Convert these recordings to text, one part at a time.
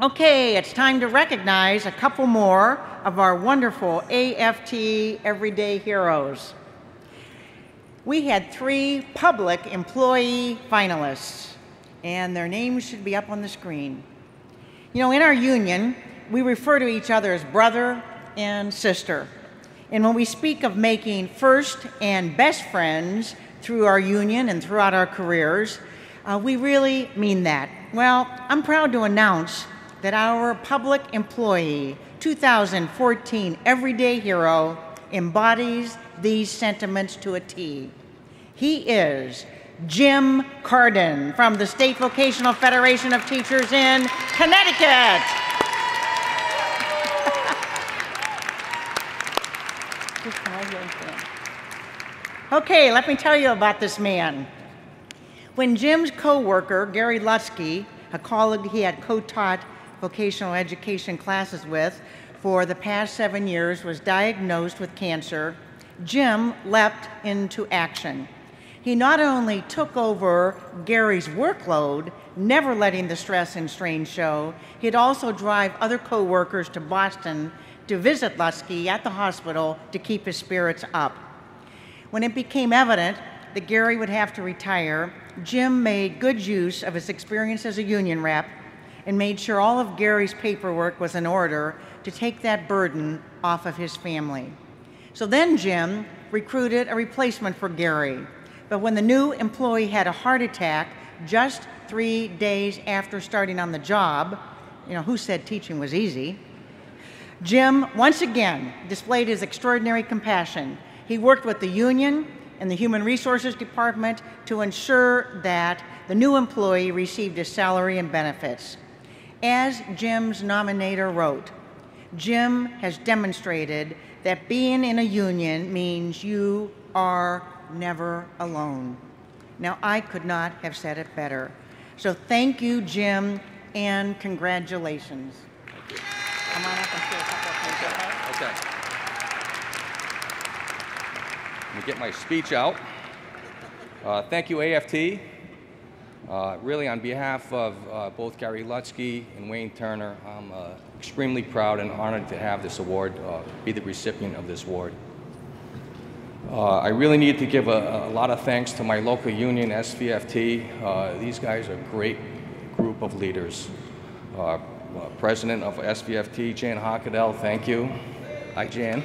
Okay, it's time to recognize a couple more of our wonderful AFT Everyday Heroes. We had 3 public employee finalists, and their names should be up on the screen. You know, in our union, we refer to each other as brother and sister. And when we speak of making first and best friends through our union and throughout our careers, we really mean that. Well, I'm proud to announce that our public employee 2014 Everyday Hero embodies these sentiments to a T. He is Jim Cardin from the State Vocational Federation of Teachers in Connecticut. Okay, let me tell you about this man. When Jim's co-worker, Gary Lutsky, a colleague he had co-taught vocational education classes with for the past 7 years, was diagnosed with cancer, Jim leapt into action. He not only took over Gary's workload, never letting the stress and strain show, he'd also drive other co-workers to Boston to visit Lutsky at the hospital to keep his spirits up. When it became evident that Gary would have to retire, Jim made good use of his experience as a union rep and made sure all of Gary's paperwork was in order to take that burden off of his family. So then Jim recruited a replacement for Gary. But when the new employee had a heart attack just 3 days after starting on the job, you know, who said teaching was easy? Jim once again displayed his extraordinary compassion. He worked with the union and the Human Resources Department to ensure that the new employee received his salary and benefits. As Jim's nominator wrote, Jim has demonstrated that being in a union means you are never alone. Now, I could not have said it better. So thank you, Jim, and congratulations. Come on up and say a couple of things, okay? Okay. Let me get my speech out. Thank you, AFT. Really, on behalf of both Gary Lutsky and Wayne Turner, I'm extremely proud and honored to have this award, be the recipient of this award. I really need to give a lot of thanks to my local union, SVFT. These guys are a great group of leaders. President of SVFT, Jan Hockadell, thank you. Hi, Jan.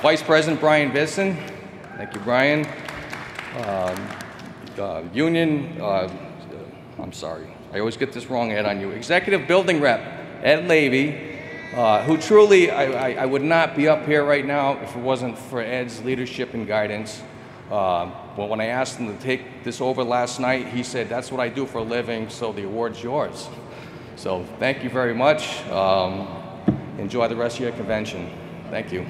Vice President Brian Bisson, thank you, Brian. Union, I'm sorry, I always get this wrong, Ed, on you. Executive Building Rep, Ed Levy, who truly, I would not be up here right now if it wasn't for Ed's leadership and guidance. Well, when I asked him to take this over last night, he said, that's what I do for a living, so the award's yours. So thank you very much. Enjoy the rest of your convention. Thank you.